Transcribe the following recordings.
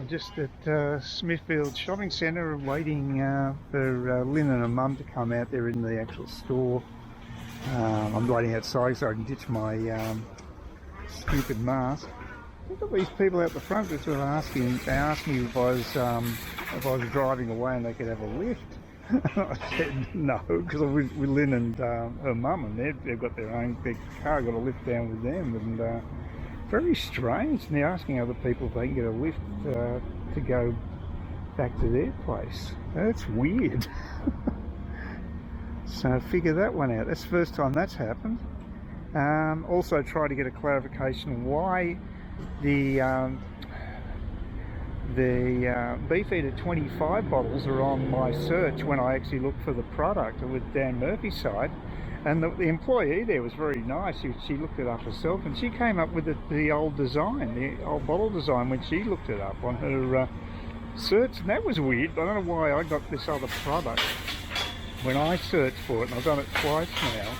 I'm just at Smithfield Shopping Centre waiting for Lynn and her mum to come out there in the actual store. I'm waiting outside so I can ditch my stupid mask. Look at these people out the front that were asking. They asked me if I was driving away and they could have a lift. I said no, because I'm with Lynn and her mum, and they've got their own big car, got a lift down with them, and very strange. And they're asking other people if they can get a lift to go back to their place. That's weird. So figure that one out. That's the first time that's happened. Also try to get a clarification why the Beefeater 25 bottles are on my search when I actually look for the product with Dan Murphy's side. And the employee there was very nice. She looked it up herself, and she came up with the old design, the old bottle design, when she looked it up on her search. And that was weird. I don't know why I got this other product when I searched for it, and I've done it twice now.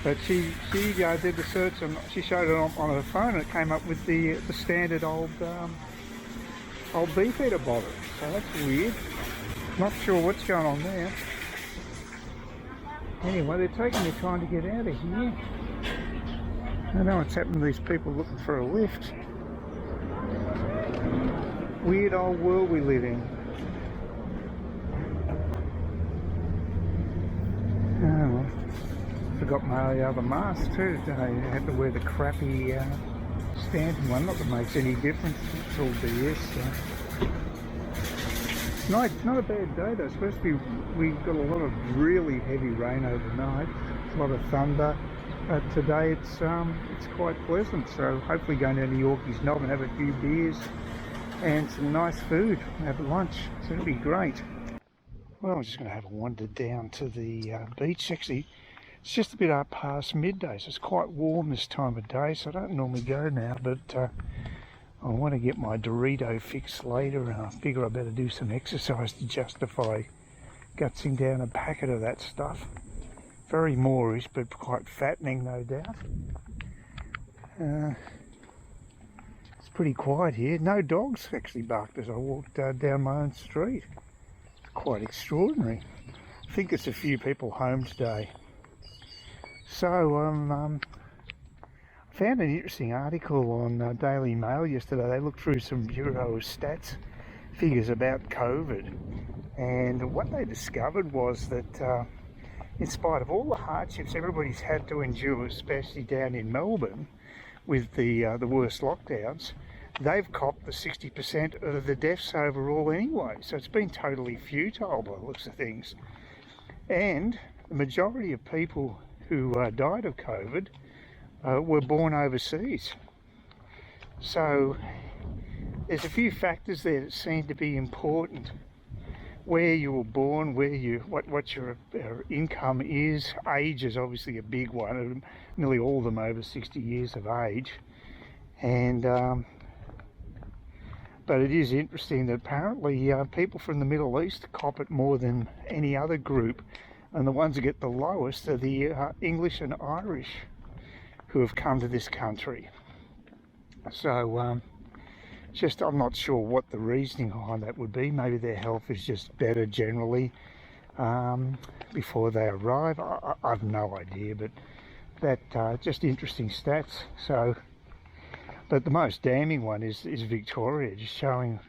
But she did the search, and she showed it on her phone, and it came up with the standard old Beefeater bottle. So that's weird. Not sure what's going on there. Anyway, they're taking their time to get out of here. I don't know what's happened to these people looking for a lift. Weird old world we live in. Oh, well. Forgot my other mask too today. I had to wear the crappy standard one. Not that it makes any difference. It's all BS. So. It's not a bad day though. It's supposed to be, we've got a lot of really heavy rain overnight, a lot of thunder, but today it's quite pleasant. So hopefully going down to Yorkie's Knob and have a few beers and some nice food, have lunch. So it'll be great. Well, I'm just going to have a wander down to the beach. Actually, it's just a bit up past midday, so it's quite warm this time of day. So I don't normally go now, but I want to get my Dorito fix later, and I figure I better do some exercise to justify gutsing down a packet of that stuff. Very Moorish, but quite fattening, no doubt. It's pretty quiet here. No dogs actually barked as I walked down my own street. It's quite extraordinary. I think it's a few people home today. So I found an interesting article on Daily Mail yesterday. They looked through some Bureau of Stats figures about COVID, and what they discovered was that in spite of all the hardships everybody's had to endure, especially down in Melbourne with the worst lockdowns, they've copped the 60% of the deaths overall anyway. So it's been totally futile by the looks of things. And the majority of people who died of COVID were born overseas. So there's a few factors there that seem to be important. Where you were born, what your income is. Age is obviously a big one. Nearly all of them over 60 years of age. And but it is interesting that apparently people from the Middle East cop it more than any other group, and the ones that get the lowest are the English and Irish who have come to this country. So I'm not sure what the reasoning behind that would be. Maybe their health is just better generally before they arrive. I've no idea, but that just interesting stats. So, but the most damning one is Victoria, just showing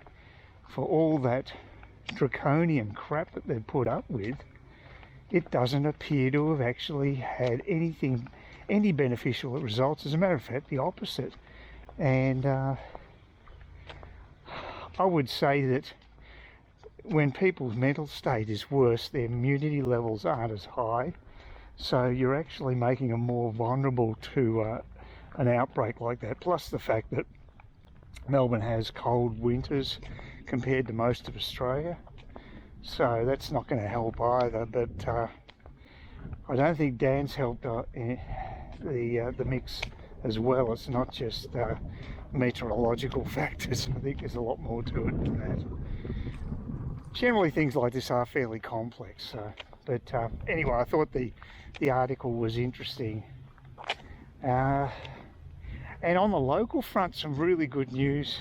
for all that draconian crap that they've put up with, it doesn't appear to have actually had any beneficial results. As a matter of fact, the opposite. And I would say that when people's mental state is worse, their immunity levels aren't as high, so you're actually making them more vulnerable to an outbreak like that. Plus the fact that Melbourne has cold winters compared to most of Australia, so that's not going to help either. But I don't think Dan's helped in the mix as well. It's not just meteorological factors. I think there's a lot more to it than that. Generally things like this are fairly complex, but anyway, I thought the article was interesting. And on the local front, some really good news.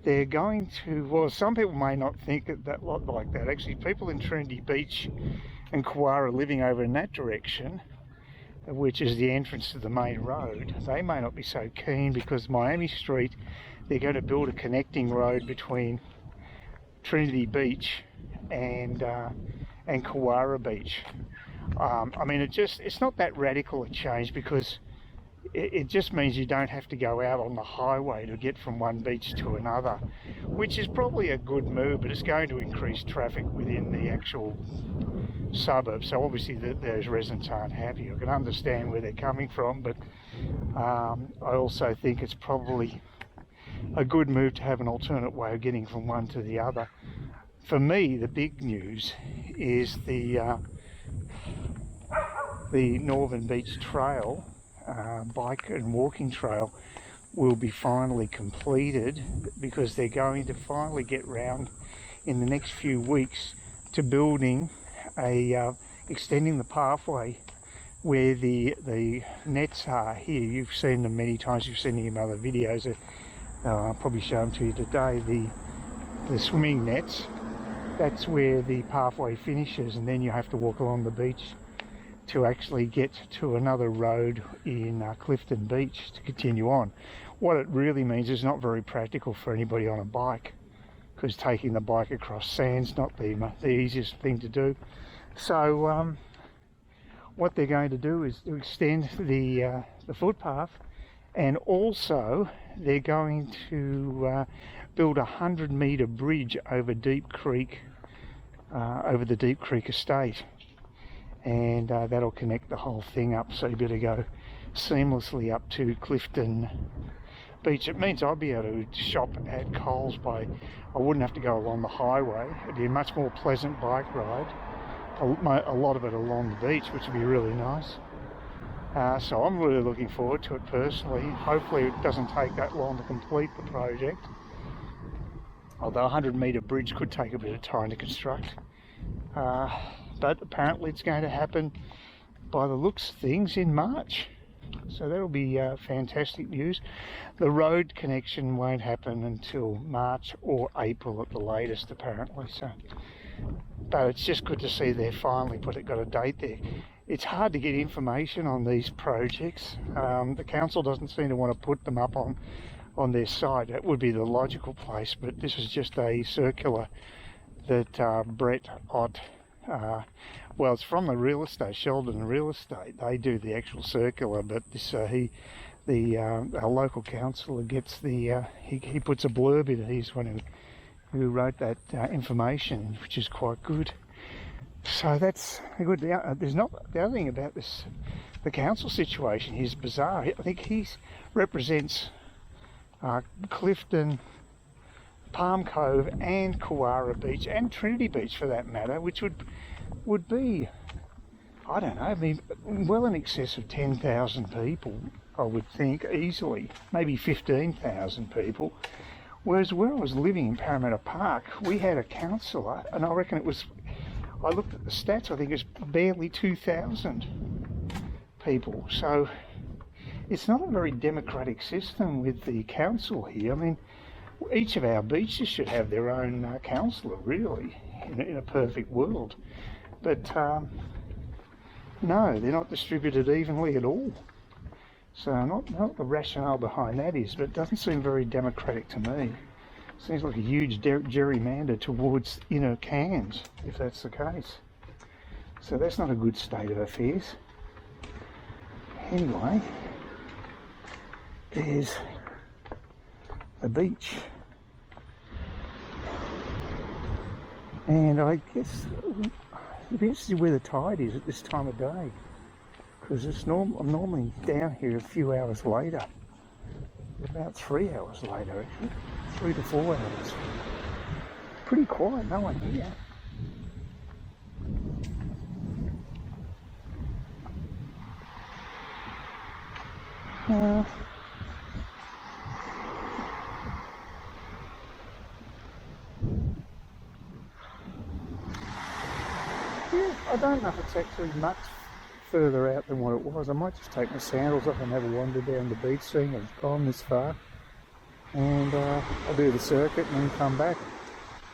they're going to, well, some people may not think that like that. Actually, people in Trinity Beach and Kawara living over in that direction, which is the entrance to the main road, they may not be so keen because Miami Street, they're going to build a connecting road between Trinity Beach and Kawara Beach. I mean, it's not that radical a change because it just means you don't have to go out on the highway to get from one beach to another, which is probably a good move, but it's going to increase traffic within the actual suburb. So obviously those residents aren't happy. I can understand where they're coming from, but I also think it's probably a good move to have an alternate way of getting from one to the other. For me, the big news is the Northern Beach Trail, bike and walking trail, will be finally completed because they're going to finally get round in the next few weeks to building extending the pathway where the nets are here. You've seen them many times, you've seen them in other videos. I'll probably show them to you today. The swimming nets, that's where the pathway finishes, and then you have to walk along the beach to actually get to another road in Clifton Beach to continue on. What it really means is not very practical for anybody on a bike, because taking the bike across sand's not the easiest thing to do. So what they're going to do is to extend the footpath, and also they're going to build a 100-metre bridge over Deep Creek, over the Deep Creek estate, and that'll connect the whole thing up, so you better go seamlessly up to Clifton Beach. It means I'll be able to shop at Coles I wouldn't have to go along the highway. It'd be a much more pleasant bike ride, a lot of it along the beach, which would be really nice. So I'm really looking forward to it personally. Hopefully it doesn't take that long to complete the project, although a 100-metre bridge could take a bit of time to construct. But apparently it's going to happen, by the looks of things, in March. So that'll be fantastic news. The road connection won't happen until March or April at the latest, apparently. So, but it's just good to see they've finally got a date there. It's hard to get information on these projects. The council doesn't seem to want to put them up on their site. That would be the logical place, but this is just a circular that Brett Ott, well, it's from the real estate, Sheldon Real Estate. They do the actual circular, but this our local councillor gets the he puts a blurb in it. He's one who wrote that information, which is quite good. So that's good. There's not the other thing about this. The council situation is bizarre. I think he represents Clifton, Palm Cove and Kawara Beach and Trinity Beach for that matter, which would be, I don't know, I mean, well in excess of 10,000 people, I would think, easily, maybe 15,000 people. Whereas where I was living in Parramatta Park, we had a councillor, and I reckon I looked at the stats, I think it's barely 2,000 people. So it's not a very democratic system with the council here. I mean, each of our beaches should have their own councillor, really, in a perfect world. But no, they're not distributed evenly at all. So not the rationale behind that is, but it doesn't seem very democratic to me. Seems like a huge gerrymander towards inner Cairns, if that's the case. So that's not a good state of affairs. Anyway, there's the beach. And I guess it'd be interesting where the tide is at this time of day, because I'm normally down here a few hours later, about 3 hours later actually, 3 to 4 hours. Pretty quiet, no one here. Yeah, I don't know if it's actually much further out than what it was. I might just take my sandals off and have a wander down the beach, seeing I've gone this far. and I'll do the circuit and then come back.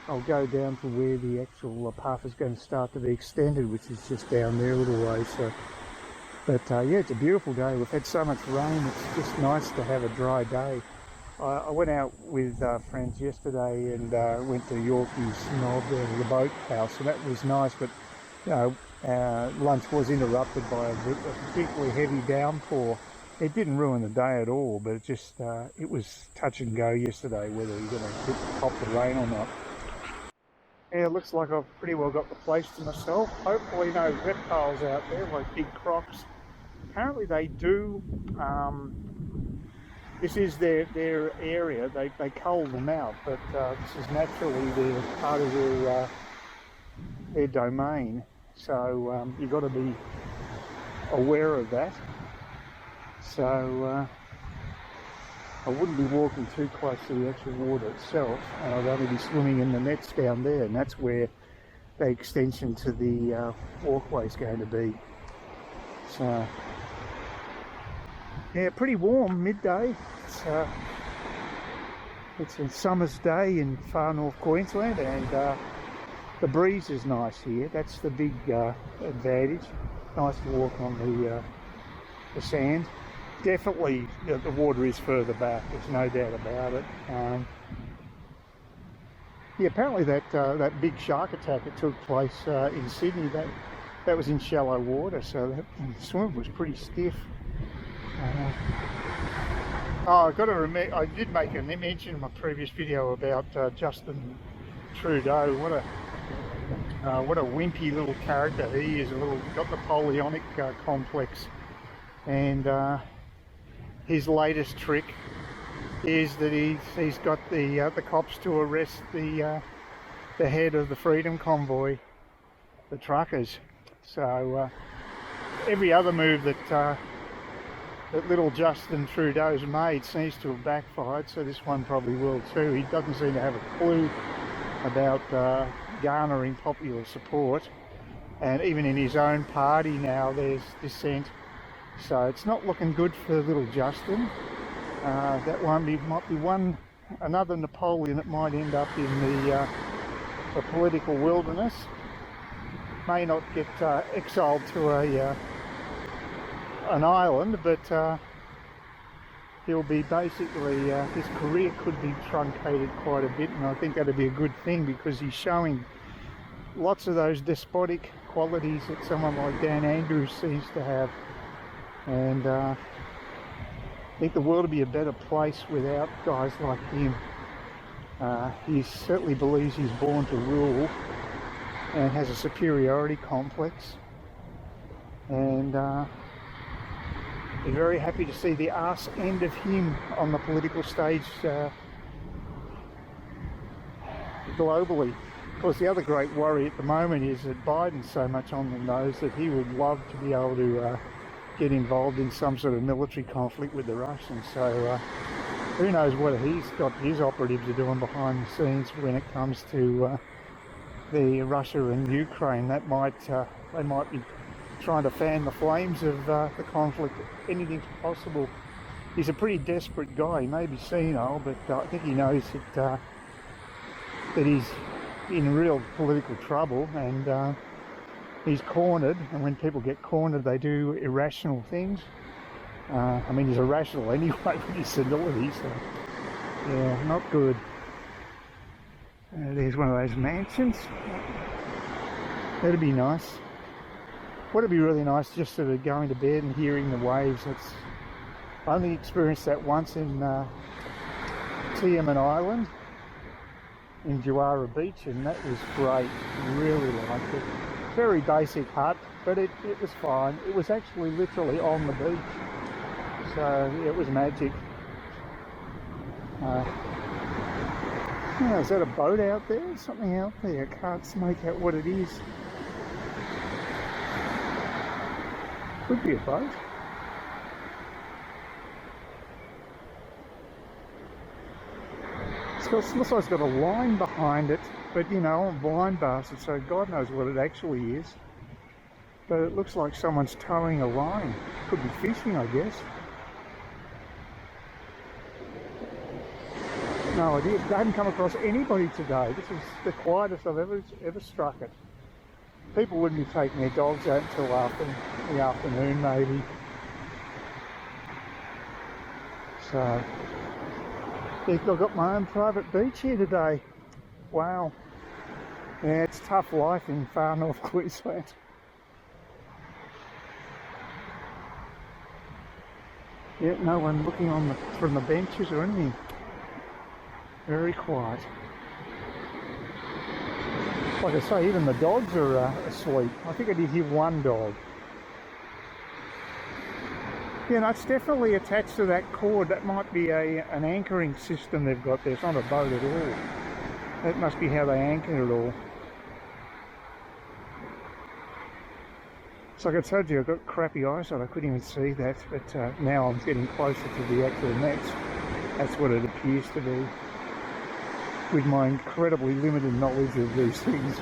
I'll go down to where the actual path is going to start to be extended, which is just down there a little way. So, but yeah, it's a beautiful day. We've had so much rain, it's just nice to have a dry day. I went out with friends yesterday and went to Yorkie's Knob, the boat house, and that was nice, but you know, lunch was interrupted by a particularly heavy downpour. It didn't ruin the day at all, but it just it was touch and go yesterday whether you're going to top the rain or not. Yeah, it looks like I've pretty well got the place to myself. Hopefully no reptiles out there like big crocs. Apparently they do. This is their area. They cull them out, but this is naturally part of their domain. So you've got to be aware of that. So I wouldn't be walking too close to the actual water itself, and I'd only be swimming in the nets down there, and that's where the extension to the walkway is going to be. So yeah, pretty warm midday. It's a summer's day in far north Queensland, and the breeze is nice here. That's the big advantage. Nice to walk on the sand. Definitely the water is further back, there's no doubt about it. Yeah, apparently that big shark attack that took place in Sydney, that was in shallow water, so the swim was pretty stiff. Oh, I've got to remember, I did make a mention in my previous video about Justin Trudeau. What a wimpy little character he is. Got Napoleonic complex, and his latest trick is that he's got the cops to arrest the head of the Freedom Convoy, the truckers. So every other move that little Justin Trudeau's made seems to have backfired, so this one probably will too. He doesn't seem to have a clue about garnering popular support, and even in his own party now there's dissent. So it's not looking good for little Justin. That might be another Napoleon that might end up in the political wilderness. May not get exiled to an island, but he'll be basically, his career could be truncated quite a bit, and I think that'd be a good thing because he's showing lots of those despotic qualities that someone like Dan Andrews seems to have. And I think the world would be a better place without guys like him. He certainly believes he's born to rule and has a superiority complex, and we're very happy to see the arse end of him on the political stage globally. Of course, the other great worry at the moment is that Biden's so much on the nose that he would love to be able to get involved in some sort of military conflict with the Russians. So who knows what he's got his operatives are doing behind the scenes when it comes to the Russia and Ukraine. That they might be trying to fan the flames of the conflict. Anything's possible. He's a pretty desperate guy. He may be senile, but I think he knows that he's in real political trouble, and he's cornered, and when people get cornered they do irrational things. I mean, he's irrational anyway with his senility, so yeah, not good. There's one of those mansions. That'd be nice. Would be really nice just sort of going to bed and hearing the waves. I only experienced that once in Tiaman Island in Juara Beach, and that was great. Really liked it. Very basic hut, but it was fine. It was actually literally on the beach, so it was magic. Is that a boat out there? Something out there? I can't make out what it is. Could be a boat. It looks like it's got a line behind it, but you know, I'm blind bastard, so God knows what it actually is. But it looks like someone's towing a line. Could be fishing, I guess. No idea. I haven't come across anybody today. This is the quietest I've ever struck it. People wouldn't be taking their dogs out until after the afternoon, maybe. So, I've got my own private beach here today. Wow. Yeah, it's tough life in far north Queensland. Yeah, no one looking on from the benches or anything. Very quiet. Like I say, even the dogs are asleep. I think I did hear one dog. Yeah, no, it's definitely attached to that cord. That might be an anchoring system they've got there. It's not a boat at all. That must be how they anchor it all. So like I told you, I've got crappy eyesight. I couldn't even see that, but now I'm getting closer to the actual nets. That's what it appears to be, with my incredibly limited knowledge of these things.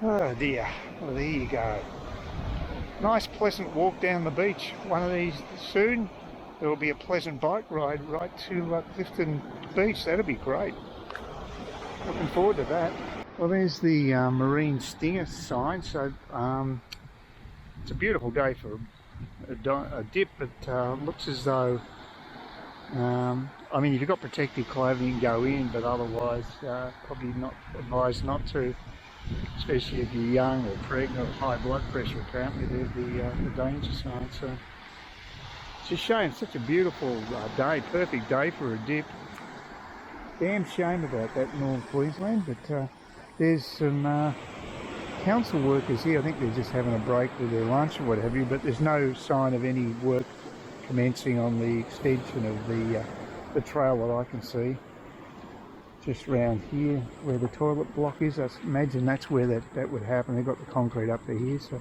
Oh dear. Well, there you go. Nice pleasant walk down the beach. One of these soon. There will be a pleasant bike ride right to Clifton Beach. That'll be great. Looking forward to that. Well, there's the marine stinger sign. So it's a beautiful day for a dip, but looks as though, I mean, if you've got protective clothing, you can go in, but otherwise probably not advised not to, especially if you're young or pregnant or high blood pressure. Apparently there's the danger sign. So it's a shame. Such a beautiful day, perfect day for a dip. Damn shame about that in North Queensland, but there's some council workers here. I think they're just having a break with their lunch or what have you, but there's no sign of any work commencing on the extension of the trail that I can see. Just round here where the toilet block is, I imagine that's where that would happen. They've got the concrete up to here, so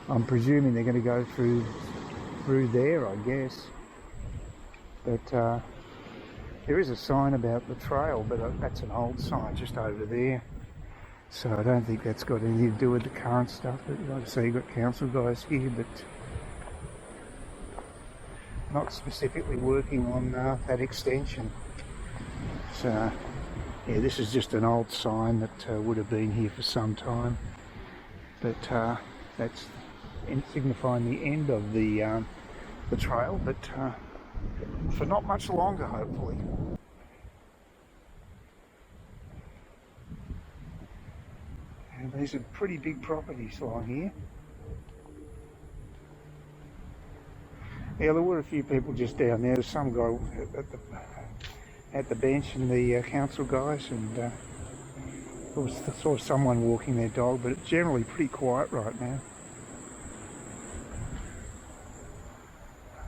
I'm presuming they're going to go through there, I guess. But there is a sign about the trail, but that's an old sign just over there. So I don't think that's got anything to do with the current stuff. But like I say, you've got council guys here, but not specifically working on that extension. So yeah, this is just an old sign that would have been here for some time. But that's signifying the end of the trail, but for not much longer, hopefully. And these are pretty big properties along here. Yeah, there were a few people just down there. There's some guy at the bench and the council guys, and saw someone walking their dog, but it's generally pretty quiet right now.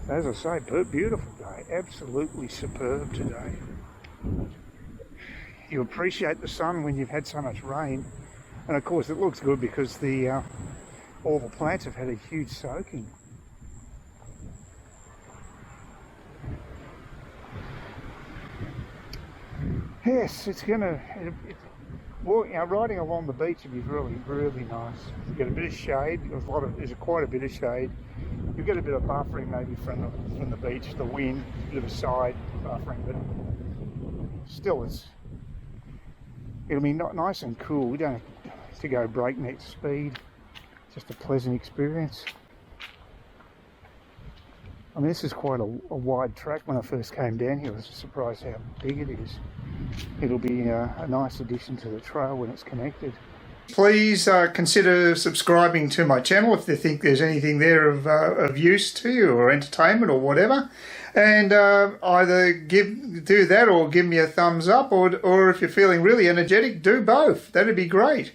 As I say, beautiful day, absolutely superb today. You appreciate the sun when you've had so much rain, and of course it looks good because all the plants have had a huge soaking. Yes, riding along the beach would be really, really nice. You get a bit of shade. There's quite a bit of shade. You get a bit of buffering maybe from the beach, the wind, a bit of a side buffering, but still it'll be nice and cool. We don't have to go breakneck speed. Just a pleasant experience. I mean, this is quite a wide track. When I first came down here, I was surprised how big it is. It'll be a nice addition to the trail when it's connected. Please consider subscribing to my channel if you think there's anything there of use to you, or entertainment or whatever. And either do that or give me a thumbs up, or if you're feeling really energetic, do both. That'd be great.